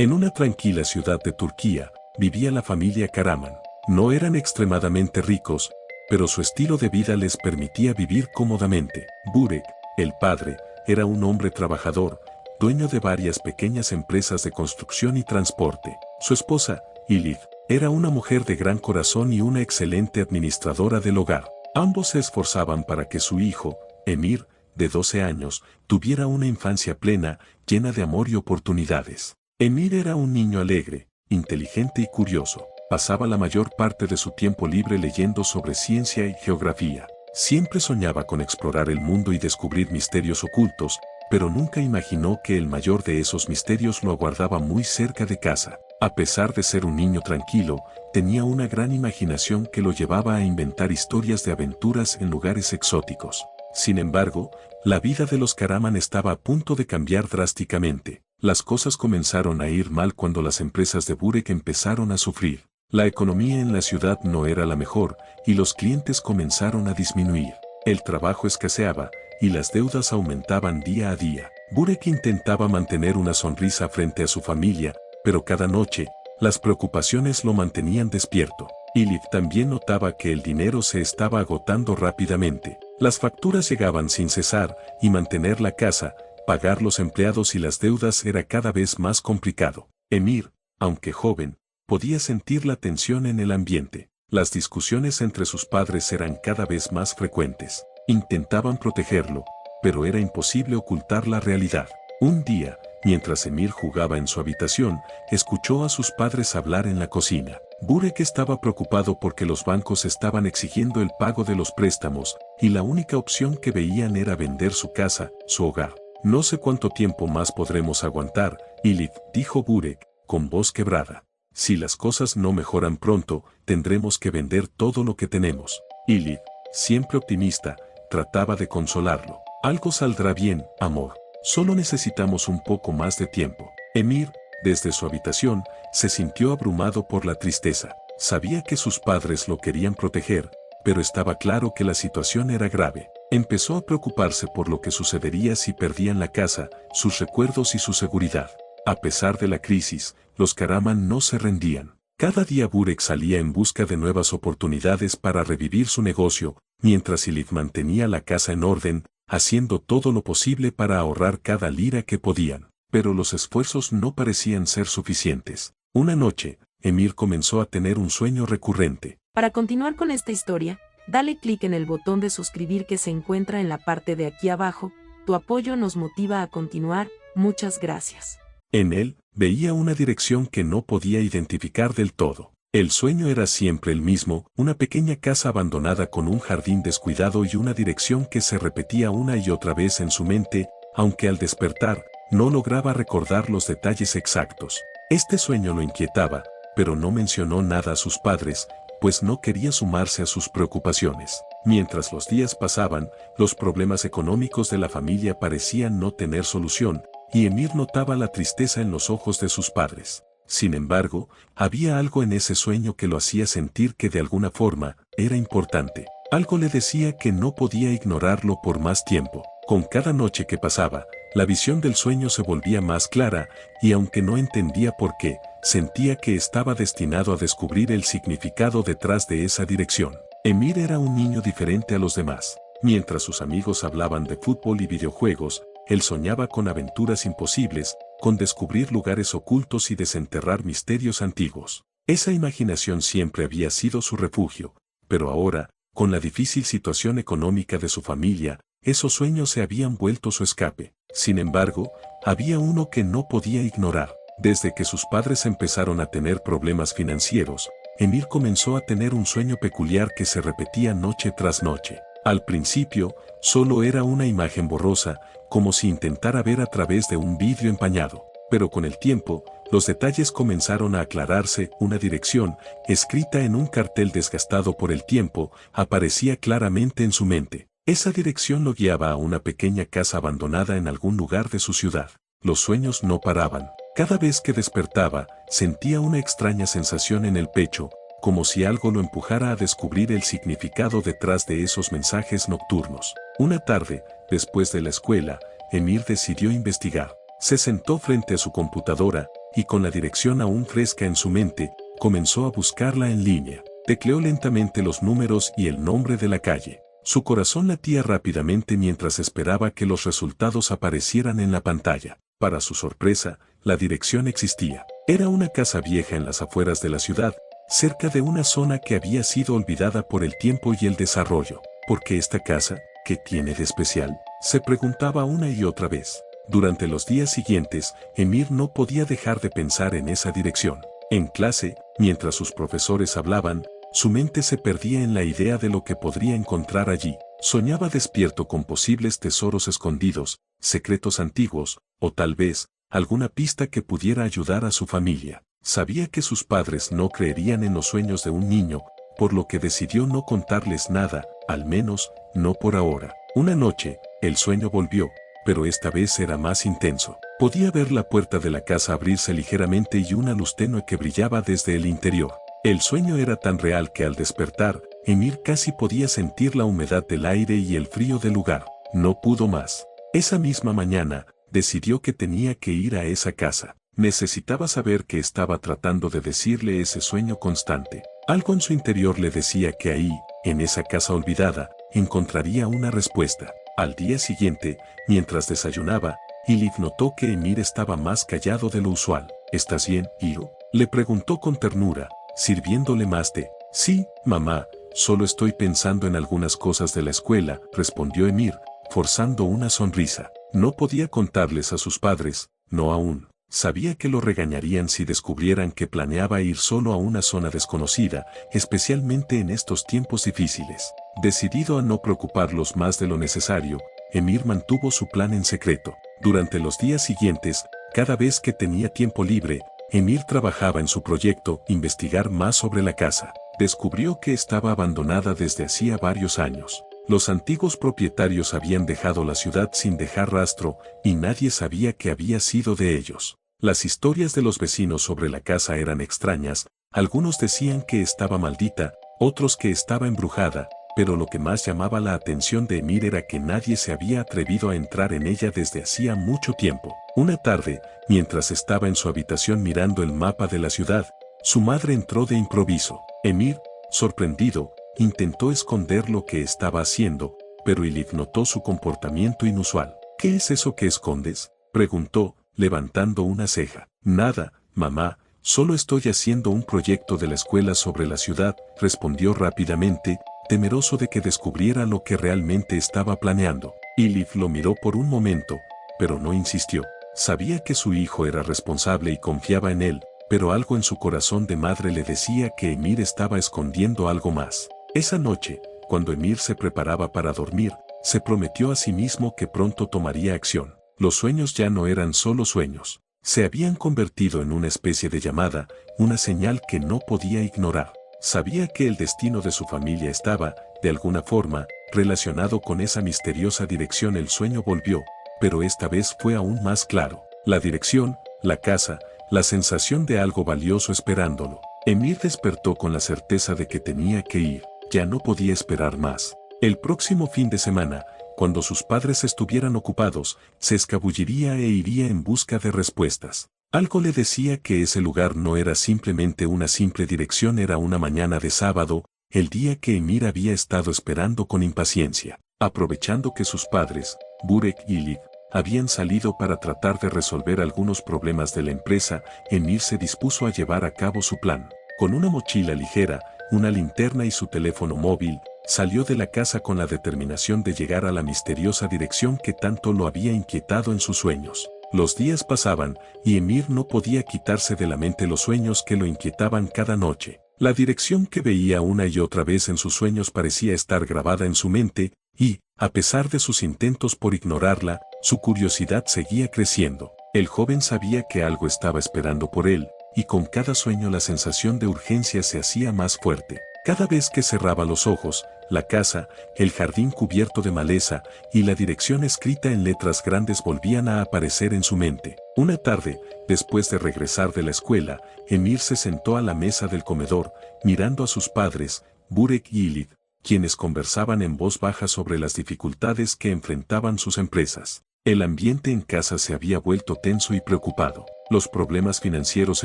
En una tranquila ciudad de Turquía, vivía la familia Karaman. No eran extremadamente ricos, pero su estilo de vida les permitía vivir cómodamente. Burek, el padre, era un hombre trabajador, dueño de varias pequeñas empresas de construcción y transporte. Su esposa, Elif, era una mujer de gran corazón y una excelente administradora del hogar. Ambos se esforzaban para que su hijo, Emir, de 12 años, tuviera una infancia plena, llena de amor y oportunidades. Emir era un niño alegre, inteligente y curioso. Pasaba la mayor parte de su tiempo libre leyendo sobre ciencia y geografía. Siempre soñaba con explorar el mundo y descubrir misterios ocultos, pero nunca imaginó que el mayor de esos misterios lo aguardaba muy cerca de casa. A pesar de ser un niño tranquilo, tenía una gran imaginación que lo llevaba a inventar historias de aventuras en lugares exóticos. Sin embargo, la vida de los Karaman estaba a punto de cambiar drásticamente. Las cosas comenzaron a ir mal cuando las empresas de Burek empezaron a sufrir. La economía en la ciudad no era la mejor, y los clientes comenzaron a disminuir. El trabajo escaseaba, y las deudas aumentaban día a día. Burek intentaba mantener una sonrisa frente a su familia, pero cada noche, las preocupaciones lo mantenían despierto. Elif también notaba que el dinero se estaba agotando rápidamente. Las facturas llegaban sin cesar, y mantener la casa, pagar los empleados y las deudas era cada vez más complicado. Emir, aunque joven, podía sentir la tensión en el ambiente. Las discusiones entre sus padres eran cada vez más frecuentes. Intentaban protegerlo, pero era imposible ocultar la realidad. Un día, mientras Emir jugaba en su habitación, escuchó a sus padres hablar en la cocina. Burek estaba preocupado porque los bancos estaban exigiendo el pago de los préstamos, y la única opción que veían era vender su casa, su hogar. No sé cuánto tiempo más podremos aguantar, Elif, dijo Burek, con voz quebrada. Si las cosas no mejoran pronto, tendremos que vender todo lo que tenemos. Elif, siempre optimista, trataba de consolarlo. Algo saldrá bien, amor. Solo necesitamos un poco más de tiempo. Emir, desde su habitación, se sintió abrumado por la tristeza. Sabía que sus padres lo querían proteger, pero estaba claro que la situación era grave. Empezó a preocuparse por lo que sucedería si perdían la casa, sus recuerdos y su seguridad. A pesar de la crisis, los Karaman no se rendían. Cada día Burek salía en busca de nuevas oportunidades para revivir su negocio, mientras Elif mantenía la casa en orden, haciendo todo lo posible para ahorrar cada lira que podían. Pero los esfuerzos no parecían ser suficientes. Una noche, Emir comenzó a tener un sueño recurrente. Para continuar con esta historia, dale clic en el botón de suscribir que se encuentra en la parte de aquí abajo. Tu apoyo nos motiva a continuar. Muchas gracias. En él, veía una dirección que no podía identificar del todo. El sueño era siempre el mismo, una pequeña casa abandonada con un jardín descuidado y una dirección que se repetía una y otra vez en su mente, aunque al despertar, no lograba recordar los detalles exactos. Este sueño lo inquietaba, pero no mencionó nada a sus padres, pues no quería sumarse a sus preocupaciones. Mientras los días pasaban, los problemas económicos de la familia parecían no tener solución, y Emir notaba la tristeza en los ojos de sus padres. Sin embargo, había algo en ese sueño que lo hacía sentir que de alguna forma era importante. Algo le decía que no podía ignorarlo por más tiempo. Con cada noche que pasaba, la visión del sueño se volvía más clara, y aunque no entendía por qué, sentía que estaba destinado a descubrir el significado detrás de esa dirección. Emir era un niño diferente a los demás. Mientras sus amigos hablaban de fútbol y videojuegos, él soñaba con aventuras imposibles, con descubrir lugares ocultos y desenterrar misterios antiguos. Esa imaginación siempre había sido su refugio, pero ahora, con la difícil situación económica de su familia, esos sueños se habían vuelto su escape. Sin embargo, había uno que no podía ignorar. Desde que sus padres empezaron a tener problemas financieros, Emir comenzó a tener un sueño peculiar que se repetía noche tras noche. Al principio, solo era una imagen borrosa, como si intentara ver a través de un vidrio empañado. Pero con el tiempo, los detalles comenzaron a aclararse. Una dirección, escrita en un cartel desgastado por el tiempo, aparecía claramente en su mente. Esa dirección lo guiaba a una pequeña casa abandonada en algún lugar de su ciudad. Los sueños no paraban. Cada vez que despertaba, sentía una extraña sensación en el pecho, como si algo lo empujara a descubrir el significado detrás de esos mensajes nocturnos. Una tarde, después de la escuela, Emir decidió investigar. Se sentó frente a su computadora, y con la dirección aún fresca en su mente, comenzó a buscarla en línea. Tecleó lentamente los números y el nombre de la calle. Su corazón latía rápidamente mientras esperaba que los resultados aparecieran en la pantalla. Para su sorpresa, la dirección existía. Era una casa vieja en las afueras de la ciudad, cerca de una zona que había sido olvidada por el tiempo y el desarrollo. ¿Por qué esta casa? ¿Qué tiene de especial?, se preguntaba una y otra vez. Durante los días siguientes, Emir no podía dejar de pensar en esa dirección. En clase, mientras sus profesores hablaban, su mente se perdía en la idea de lo que podría encontrar allí. Soñaba despierto con posibles tesoros escondidos, secretos antiguos, o tal vez, alguna pista que pudiera ayudar a su familia. Sabía que sus padres no creerían en los sueños de un niño, por lo que decidió no contarles nada, al menos, no por ahora. Una noche, el sueño volvió, pero esta vez era más intenso. Podía ver la puerta de la casa abrirse ligeramente y una luz tenue que brillaba desde el interior. El sueño era tan real que al despertar, Emir casi podía sentir la humedad del aire y el frío del lugar. No pudo más. Esa misma mañana, decidió que tenía que ir a esa casa. Necesitaba saber qué estaba tratando de decirle ese sueño constante. Algo en su interior le decía que ahí, en esa casa olvidada, encontraría una respuesta. Al día siguiente, mientras desayunaba, Elif notó que Emir estaba más callado de lo usual. ¿Estás bien, hijo?, le preguntó con ternura, sirviéndole más té. Sí, mamá, solo estoy pensando en algunas cosas de la escuela, respondió Emir, forzando una sonrisa. No podía contarles a sus padres, no aún. Sabía que lo regañarían si descubrieran que planeaba ir solo a una zona desconocida, especialmente en estos tiempos difíciles. Decidido a no preocuparlos más de lo necesario, Emir mantuvo su plan en secreto. Durante los días siguientes, cada vez que tenía tiempo libre, Emir trabajaba en su proyecto, investigar más sobre la casa. Descubrió que estaba abandonada desde hacía varios años. Los antiguos propietarios habían dejado la ciudad sin dejar rastro, y nadie sabía qué había sido de ellos. Las historias de los vecinos sobre la casa eran extrañas, algunos decían que estaba maldita, otros que estaba embrujada, pero lo que más llamaba la atención de Emir era que nadie se había atrevido a entrar en ella desde hacía mucho tiempo. Una tarde, mientras estaba en su habitación mirando el mapa de la ciudad, su madre entró de improviso. Emir, sorprendido, intentó esconder lo que estaba haciendo, pero Elif notó su comportamiento inusual. ¿Qué es eso que escondes?, preguntó, levantando una ceja. Nada, mamá, solo estoy haciendo un proyecto de la escuela sobre la ciudad, respondió rápidamente, temeroso de que descubriera lo que realmente estaba planeando. Elif lo miró por un momento, pero no insistió. Sabía que su hijo era responsable y confiaba en él, pero algo en su corazón de madre le decía que Emir estaba escondiendo algo más. Esa noche, cuando Emir se preparaba para dormir, se prometió a sí mismo que pronto tomaría acción. Los sueños ya no eran solo sueños. Se habían convertido en una especie de llamada, una señal que no podía ignorar. Sabía que el destino de su familia estaba, de alguna forma, relacionado con esa misteriosa dirección. El sueño volvió, pero esta vez fue aún más claro. La dirección, la casa, la sensación de algo valioso esperándolo. Emir despertó con la certeza de que tenía que ir. Ya no podía esperar más. El próximo fin de semana, cuando sus padres estuvieran ocupados, se escabulliría e iría en busca de respuestas. Algo le decía que ese lugar no era simplemente una simple dirección. Era una mañana de sábado, el día que Emir había estado esperando con impaciencia. Aprovechando que sus padres, Burek y Elif, habían salido para tratar de resolver algunos problemas de la empresa, Emir se dispuso a llevar a cabo su plan. Con una mochila ligera, una linterna y su teléfono móvil, salió de la casa con la determinación de llegar a la misteriosa dirección que tanto lo había inquietado en sus sueños. Los días pasaban, y Emir no podía quitarse de la mente los sueños que lo inquietaban cada noche. La dirección que veía una y otra vez en sus sueños parecía estar grabada en su mente, y, a pesar de sus intentos por ignorarla, su curiosidad seguía creciendo. El joven sabía que algo estaba esperando por él, y con cada sueño la sensación de urgencia se hacía más fuerte. Cada vez que cerraba los ojos, la casa, el jardín cubierto de maleza y la dirección escrita en letras grandes volvían a aparecer en su mente. Una tarde, después de regresar de la escuela, Emir se sentó a la mesa del comedor, mirando a sus padres, Burek y Elif, quienes conversaban en voz baja sobre las dificultades que enfrentaban sus empresas. El ambiente en casa se había vuelto tenso y preocupado. Los problemas financieros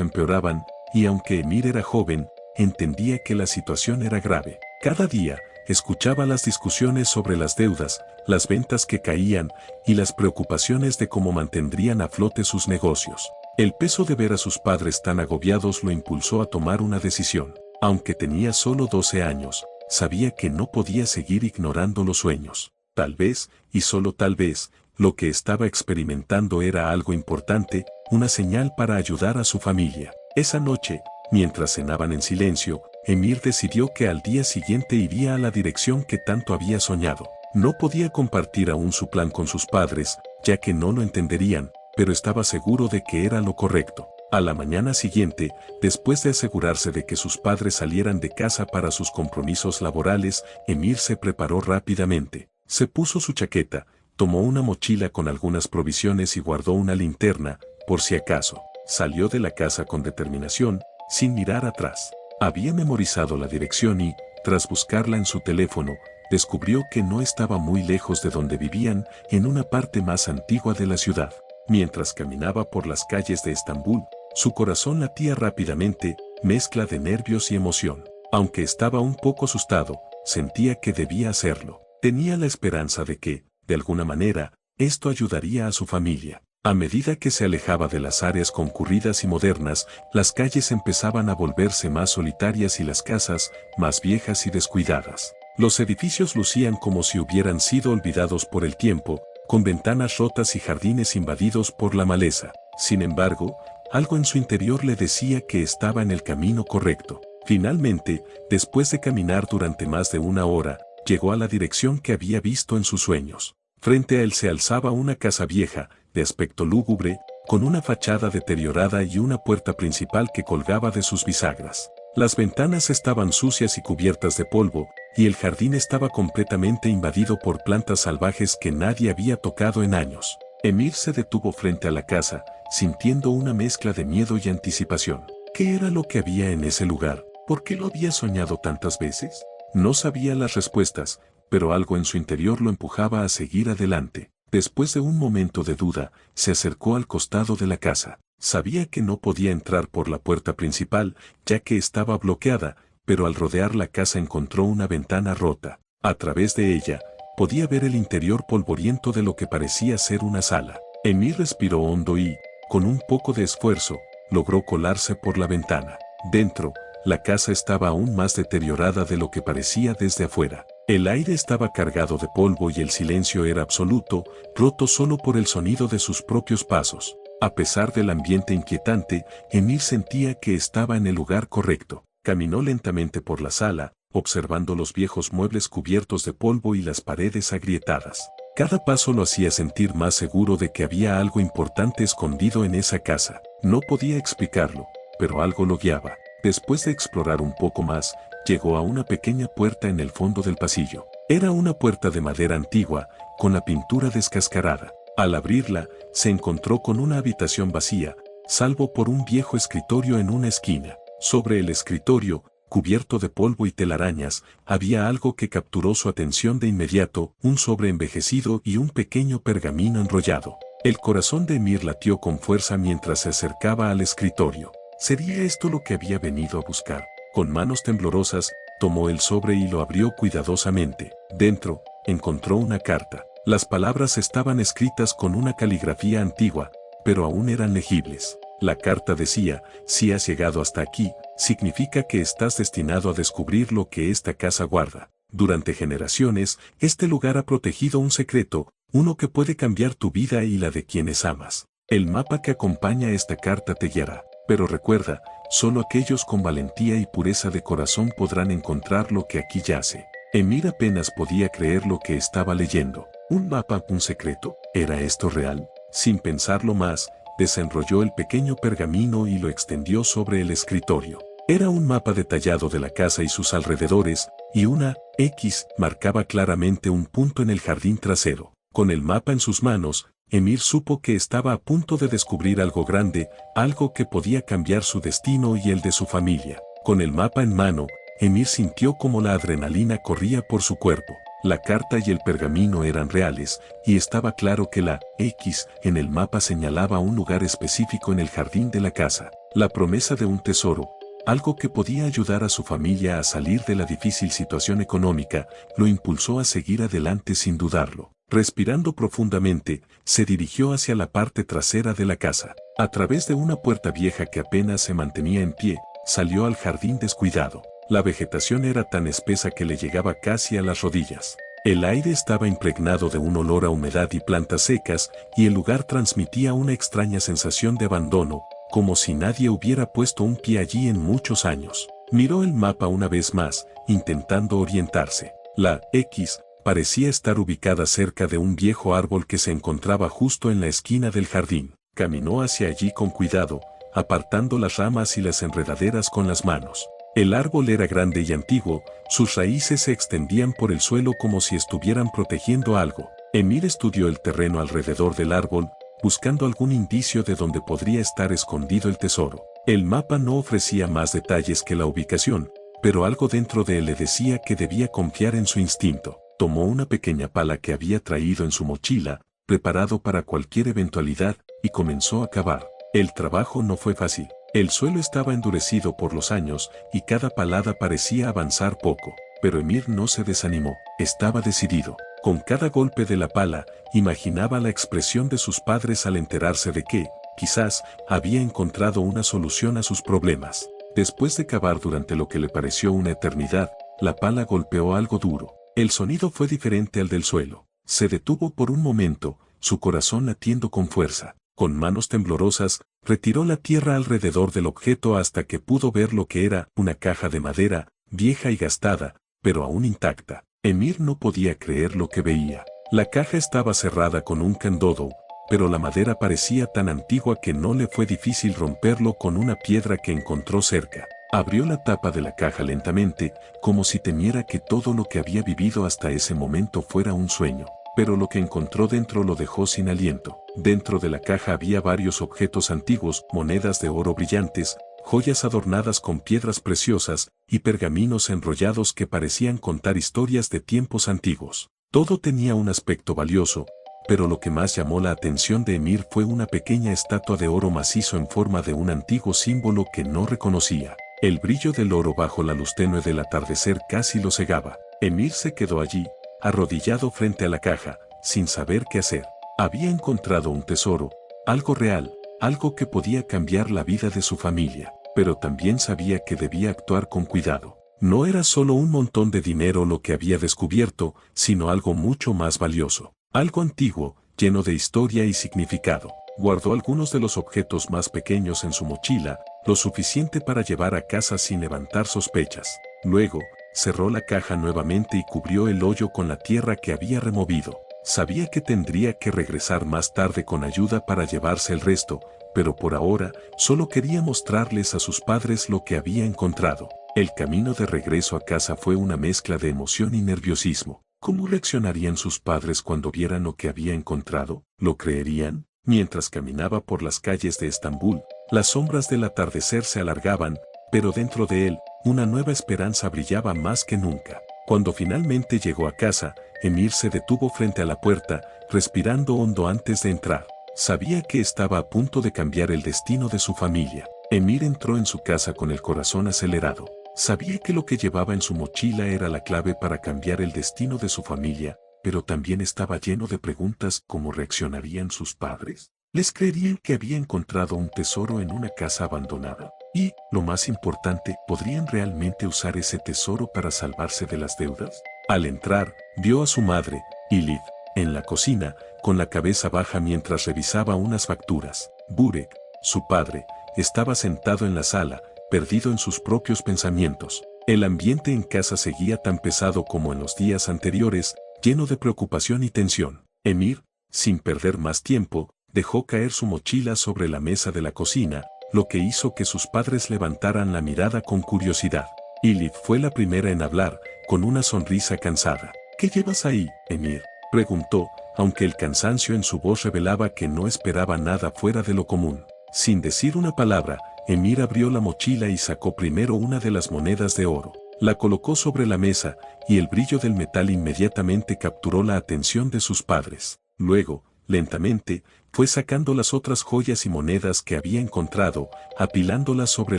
empeoraban, y aunque Emir era joven, entendía que la situación era grave. Cada día, escuchaba las discusiones sobre las deudas, las ventas que caían, y las preocupaciones de cómo mantendrían a flote sus negocios. El peso de ver a sus padres tan agobiados lo impulsó a tomar una decisión. Aunque tenía solo 12 años, sabía que no podía seguir ignorando los sueños. Tal vez, y solo tal vez, lo que estaba experimentando era algo importante, una señal para ayudar a su familia. Esa noche, mientras cenaban en silencio, Emir decidió que al día siguiente iría a la dirección que tanto había soñado. No podía compartir aún su plan con sus padres, ya que no lo entenderían, pero estaba seguro de que era lo correcto. A la mañana siguiente, después de asegurarse de que sus padres salieran de casa para sus compromisos laborales, Emir se preparó rápidamente. Se puso su chaqueta, tomó una mochila con algunas provisiones y guardó una linterna, por si acaso. Salió de la casa con determinación, sin mirar atrás. Había memorizado la dirección y, tras buscarla en su teléfono, descubrió que no estaba muy lejos de donde vivían, en una parte más antigua de la ciudad. Mientras caminaba por las calles de Estambul, su corazón latía rápidamente, mezcla de nervios y emoción. Aunque estaba un poco asustado, sentía que debía hacerlo. Tenía la esperanza de que, de alguna manera, esto ayudaría a su familia. A medida que se alejaba de las áreas concurridas y modernas, las calles empezaban a volverse más solitarias y las casas, más viejas y descuidadas. Los edificios lucían como si hubieran sido olvidados por el tiempo, con ventanas rotas y jardines invadidos por la maleza. Sin embargo, algo en su interior le decía que estaba en el camino correcto. Finalmente, después de caminar durante más de una hora, llegó a la dirección que había visto en sus sueños. Frente a él se alzaba una casa vieja, de aspecto lúgubre, con una fachada deteriorada y una puerta principal que colgaba de sus bisagras. Las ventanas estaban sucias y cubiertas de polvo, y el jardín estaba completamente invadido por plantas salvajes que nadie había tocado en años. Emir se detuvo frente a la casa, sintiendo una mezcla de miedo y anticipación. ¿Qué era lo que había en ese lugar? ¿Por qué lo había soñado tantas veces? No sabía las respuestas, pero algo en su interior lo empujaba a seguir adelante. Después de un momento de duda, se acercó al costado de la casa. Sabía que no podía entrar por la puerta principal, ya que estaba bloqueada, pero al rodear la casa encontró una ventana rota. A través de ella, podía ver el interior polvoriento de lo que parecía ser una sala. Emir respiró hondo y, con un poco de esfuerzo, logró colarse por la ventana. Dentro, la casa estaba aún más deteriorada de lo que parecía desde afuera. El aire estaba cargado de polvo y el silencio era absoluto, roto solo por el sonido de sus propios pasos. A pesar del ambiente inquietante, Emir sentía que estaba en el lugar correcto. Caminó lentamente por la sala, observando los viejos muebles cubiertos de polvo y las paredes agrietadas. Cada paso lo hacía sentir más seguro de que había algo importante escondido en esa casa. No podía explicarlo, pero algo lo guiaba. Después de explorar un poco más, llegó a una pequeña puerta en el fondo del pasillo. Era una puerta de madera antigua, con la pintura descascarada. Al abrirla, se encontró con una habitación vacía, salvo por un viejo escritorio en una esquina. Sobre el escritorio, cubierto de polvo y telarañas, había algo que capturó su atención de inmediato, un sobre envejecido y un pequeño pergamino enrollado. El corazón de Emir latió con fuerza mientras se acercaba al escritorio. ¿Sería esto lo que había venido a buscar? Con manos temblorosas, tomó el sobre y lo abrió cuidadosamente. Dentro, encontró una carta. Las palabras estaban escritas con una caligrafía antigua, pero aún eran legibles. La carta decía: si has llegado hasta aquí, significa que estás destinado a descubrir lo que esta casa guarda. Durante generaciones, este lugar ha protegido un secreto, uno que puede cambiar tu vida y la de quienes amas. El mapa que acompaña esta carta te guiará. Pero recuerda, solo aquellos con valentía y pureza de corazón podrán encontrar lo que aquí yace. Emir apenas podía creer lo que estaba leyendo. ¿Un mapa, un secreto? ¿Era esto real? Sin pensarlo más, desenrolló el pequeño pergamino y lo extendió sobre el escritorio. Era un mapa detallado de la casa y sus alrededores, y una X marcaba claramente un punto en el jardín trasero. Con el mapa en sus manos, Emir supo que estaba a punto de descubrir algo grande, algo que podía cambiar su destino y el de su familia. Con el mapa en mano, Emir sintió como la adrenalina corría por su cuerpo. La carta y el pergamino eran reales, y estaba claro que la X en el mapa señalaba un lugar específico en el jardín de la casa. La promesa de un tesoro, algo que podía ayudar a su familia a salir de la difícil situación económica, lo impulsó a seguir adelante sin dudarlo. Respirando profundamente, se dirigió hacia la parte trasera de la casa. A través de una puerta vieja que apenas se mantenía en pie, salió al jardín descuidado. La vegetación era tan espesa que le llegaba casi a las rodillas. El aire estaba impregnado de un olor a humedad y plantas secas, y el lugar transmitía una extraña sensación de abandono, como si nadie hubiera puesto un pie allí en muchos años. Miró el mapa una vez más, intentando orientarse. La X parecía estar ubicada cerca de un viejo árbol que se encontraba justo en la esquina del jardín. Caminó hacia allí con cuidado, apartando las ramas y las enredaderas con las manos. El árbol era grande y antiguo, sus raíces se extendían por el suelo como si estuvieran protegiendo algo. Emir estudió el terreno alrededor del árbol, buscando algún indicio de donde podría estar escondido el tesoro. El mapa no ofrecía más detalles que la ubicación, pero algo dentro de él le decía que debía confiar en su instinto. Tomó una pequeña pala que había traído en su mochila, preparado para cualquier eventualidad, y comenzó a cavar. El trabajo no fue fácil. El suelo estaba endurecido por los años, y cada palada parecía avanzar poco. Pero Emir no se desanimó, estaba decidido. Con cada golpe de la pala, imaginaba la expresión de sus padres al enterarse de que, quizás, había encontrado una solución a sus problemas. Después de cavar durante lo que le pareció una eternidad, la pala golpeó algo duro. El sonido fue diferente al del suelo. Se detuvo por un momento, su corazón latiendo con fuerza. Con manos temblorosas, retiró la tierra alrededor del objeto hasta que pudo ver lo que era una caja de madera, vieja y gastada, pero aún intacta. Emir no podía creer lo que veía. La caja estaba cerrada con un candado, pero la madera parecía tan antigua que no le fue difícil romperlo con una piedra que encontró cerca. Abrió la tapa de la caja lentamente, como si temiera que todo lo que había vivido hasta ese momento fuera un sueño. Pero lo que encontró dentro lo dejó sin aliento. Dentro de la caja había varios objetos antiguos, monedas de oro brillantes, joyas adornadas con piedras preciosas, y pergaminos enrollados que parecían contar historias de tiempos antiguos. Todo tenía un aspecto valioso, pero lo que más llamó la atención de Emir fue una pequeña estatua de oro macizo en forma de un antiguo símbolo que no reconocía. El brillo del oro bajo la luz tenue del atardecer casi lo cegaba. Emir se quedó allí, arrodillado frente a la caja, sin saber qué hacer. Había encontrado un tesoro, algo real, algo que podía cambiar la vida de su familia, pero también sabía que debía actuar con cuidado. No era solo un montón de dinero lo que había descubierto, sino algo mucho más valioso, algo antiguo, lleno de historia y significado. Guardó algunos de los objetos más pequeños en su mochila, lo suficiente para llevar a casa sin levantar sospechas. Luego, cerró la caja nuevamente y cubrió el hoyo con la tierra que había removido. Sabía que tendría que regresar más tarde con ayuda para llevarse el resto, pero por ahora solo quería mostrarles a sus padres lo que había encontrado. El camino de regreso a casa fue una mezcla de emoción y nerviosismo. ¿Cómo reaccionarían sus padres cuando vieran lo que había encontrado? ¿Lo creerían? Mientras caminaba por las calles de Estambul, las sombras del atardecer se alargaban, pero dentro de él, una nueva esperanza brillaba más que nunca. Cuando finalmente llegó a casa, Emir se detuvo frente a la puerta, respirando hondo antes de entrar. Sabía que estaba a punto de cambiar el destino de su familia. Emir entró en su casa con el corazón acelerado. Sabía que lo que llevaba en su mochila era la clave para cambiar el destino de su familia, pero también estaba lleno de preguntas. ¿Cómo reaccionarían sus padres? ¿Les creerían que había encontrado un tesoro en una casa abandonada? Y, lo más importante, ¿podrían realmente usar ese tesoro para salvarse de las deudas? Al entrar, vio a su madre, Elif, en la cocina, con la cabeza baja mientras revisaba unas facturas. Burek, su padre, estaba sentado en la sala, perdido en sus propios pensamientos. El ambiente en casa seguía tan pesado como en los días anteriores, lleno de preocupación y tensión. Emir, sin perder más tiempo, dejó caer su mochila sobre la mesa de la cocina, lo que hizo que sus padres levantaran la mirada con curiosidad. Elif fue la primera en hablar, con una sonrisa cansada. ¿Qué llevas ahí, Emir?, preguntó, aunque el cansancio en su voz revelaba que no esperaba nada fuera de lo común. Sin decir una palabra, Emir abrió la mochila y sacó primero una de las monedas de oro. La colocó sobre la mesa, y el brillo del metal inmediatamente capturó la atención de sus padres. Luego, lentamente, fue sacando las otras joyas y monedas que había encontrado, apilándolas sobre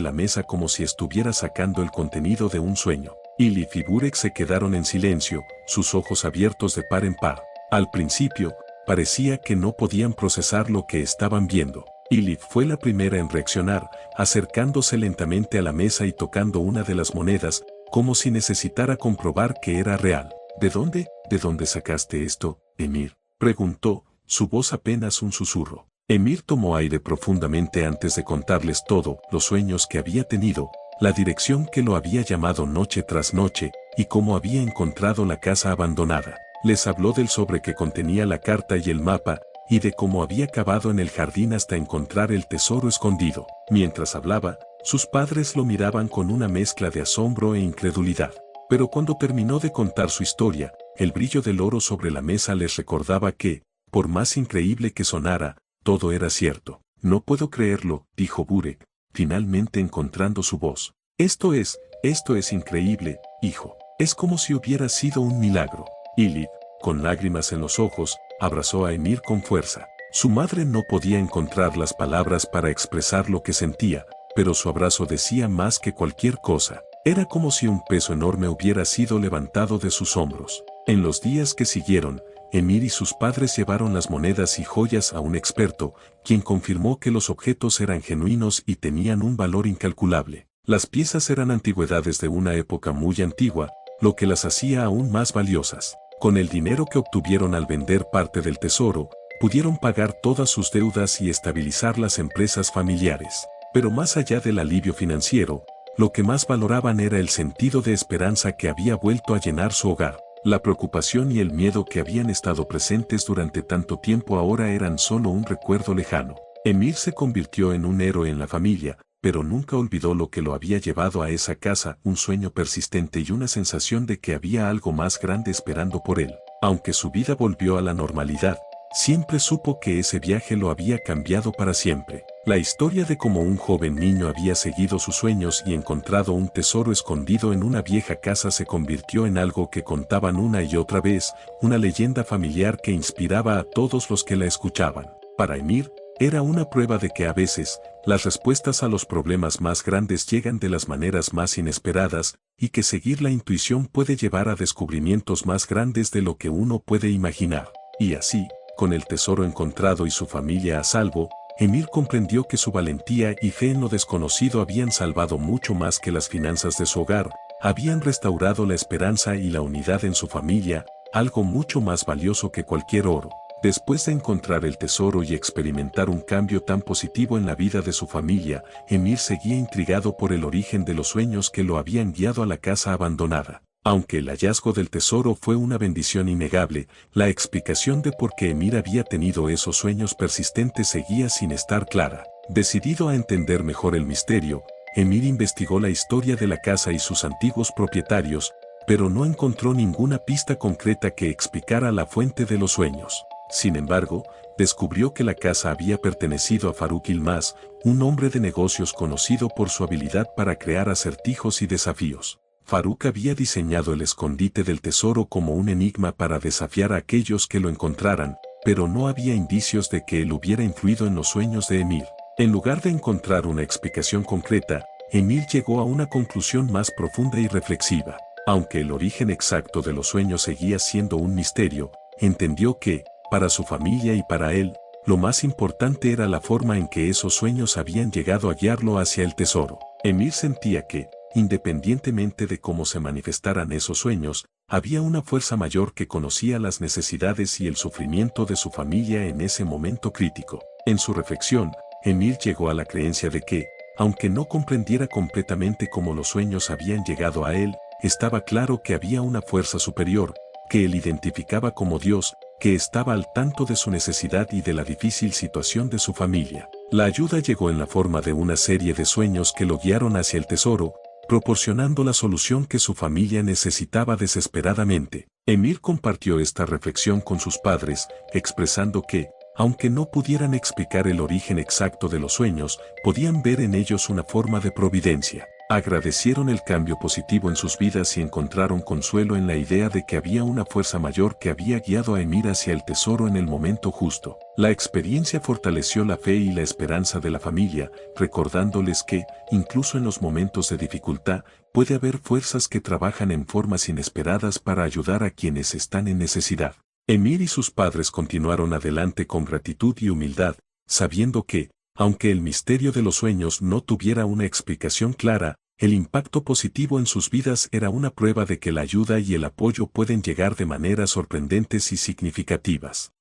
la mesa como si estuviera sacando el contenido de un sueño. Ilif y Burek se quedaron en silencio, sus ojos abiertos de par en par. Al principio, parecía que no podían procesar lo que estaban viendo. Ilif fue la primera en reaccionar, acercándose lentamente a la mesa y tocando una de las monedas, como si necesitara comprobar que era real. ¿De dónde sacaste esto, Emir?, preguntó, su voz apenas un susurro. Emir tomó aire profundamente antes de contarles todo, los sueños que había tenido, la dirección que lo había llamado noche tras noche, y cómo había encontrado la casa abandonada. Les habló del sobre que contenía la carta y el mapa, y de cómo había cavado en el jardín hasta encontrar el tesoro escondido. Mientras hablaba, sus padres lo miraban con una mezcla de asombro e incredulidad. Pero cuando terminó de contar su historia, el brillo del oro sobre la mesa les recordaba que, por más increíble que sonara, todo era cierto. No puedo creerlo, dijo Burek, finalmente encontrando su voz. Esto es increíble, hijo. Es como si hubiera sido un milagro. Ilif, con lágrimas en los ojos, abrazó a Emir con fuerza. Su madre no podía encontrar las palabras para expresar lo que sentía, pero su abrazo decía más que cualquier cosa. Era como si un peso enorme hubiera sido levantado de sus hombros. En los días que siguieron, Emir y sus padres llevaron las monedas y joyas a un experto, quien confirmó que los objetos eran genuinos y tenían un valor incalculable. Las piezas eran antigüedades de una época muy antigua, lo que las hacía aún más valiosas. Con el dinero que obtuvieron al vender parte del tesoro, pudieron pagar todas sus deudas y estabilizar las empresas familiares. Pero más allá del alivio financiero, lo que más valoraban era el sentido de esperanza que había vuelto a llenar su hogar. La preocupación y el miedo que habían estado presentes durante tanto tiempo ahora eran solo un recuerdo lejano. Emir se convirtió en un héroe en la familia, pero nunca olvidó lo que lo había llevado a esa casa, un sueño persistente y una sensación de que había algo más grande esperando por él. Aunque su vida volvió a la normalidad, siempre supo que ese viaje lo había cambiado para siempre. La historia de cómo un joven niño había seguido sus sueños y encontrado un tesoro escondido en una vieja casa se convirtió en algo que contaban una y otra vez, una leyenda familiar que inspiraba a todos los que la escuchaban. Para Emir, era una prueba de que a veces, las respuestas a los problemas más grandes llegan de las maneras más inesperadas, y que seguir la intuición puede llevar a descubrimientos más grandes de lo que uno puede imaginar. Y así, con el tesoro encontrado y su familia a salvo, Emir comprendió que su valentía y fe en lo desconocido habían salvado mucho más que las finanzas de su hogar, habían restaurado la esperanza y la unidad en su familia, algo mucho más valioso que cualquier oro. Después de encontrar el tesoro y experimentar un cambio tan positivo en la vida de su familia, Emir seguía intrigado por el origen de los sueños que lo habían guiado a la casa abandonada. Aunque el hallazgo del tesoro fue una bendición innegable, la explicación de por qué Emir había tenido esos sueños persistentes seguía sin estar clara. Decidido a entender mejor el misterio, Emir investigó la historia de la casa y sus antiguos propietarios, pero no encontró ninguna pista concreta que explicara la fuente de los sueños. Sin embargo, descubrió que la casa había pertenecido a Faruk Yılmaz, un hombre de negocios conocido por su habilidad para crear acertijos y desafíos. Faruk había diseñado el escondite del tesoro como un enigma para desafiar a aquellos que lo encontraran, pero no había indicios de que él hubiera influido en los sueños de Emir. En lugar de encontrar una explicación concreta, Emir llegó a una conclusión más profunda y reflexiva. Aunque el origen exacto de los sueños seguía siendo un misterio, entendió que, para su familia y para él, lo más importante era la forma en que esos sueños habían llegado a guiarlo hacia el tesoro. Emir sentía que, independientemente de cómo se manifestaran esos sueños, había una fuerza mayor que conocía las necesidades y el sufrimiento de su familia en ese momento crítico. En su reflexión, Emir llegó a la creencia de que, aunque no comprendiera completamente cómo los sueños habían llegado a él, estaba claro que había una fuerza superior, que él identificaba como Dios, que estaba al tanto de su necesidad y de la difícil situación de su familia. La ayuda llegó en la forma de una serie de sueños que lo guiaron hacia el tesoro, proporcionando la solución que su familia necesitaba desesperadamente. Emir compartió esta reflexión con sus padres, expresando que, aunque no pudieran explicar el origen exacto de los sueños, podían ver en ellos una forma de providencia. Agradecieron el cambio positivo en sus vidas y encontraron consuelo en la idea de que había una fuerza mayor que había guiado a Emir hacia el tesoro en el momento justo. La experiencia fortaleció la fe y la esperanza de la familia, recordándoles que, incluso en los momentos de dificultad, puede haber fuerzas que trabajan en formas inesperadas para ayudar a quienes están en necesidad. Emir y sus padres continuaron adelante con gratitud y humildad, sabiendo que, aunque el misterio de los sueños no tuviera una explicación clara, el impacto positivo en sus vidas era una prueba de que la ayuda y el apoyo pueden llegar de maneras sorprendentes y significativas.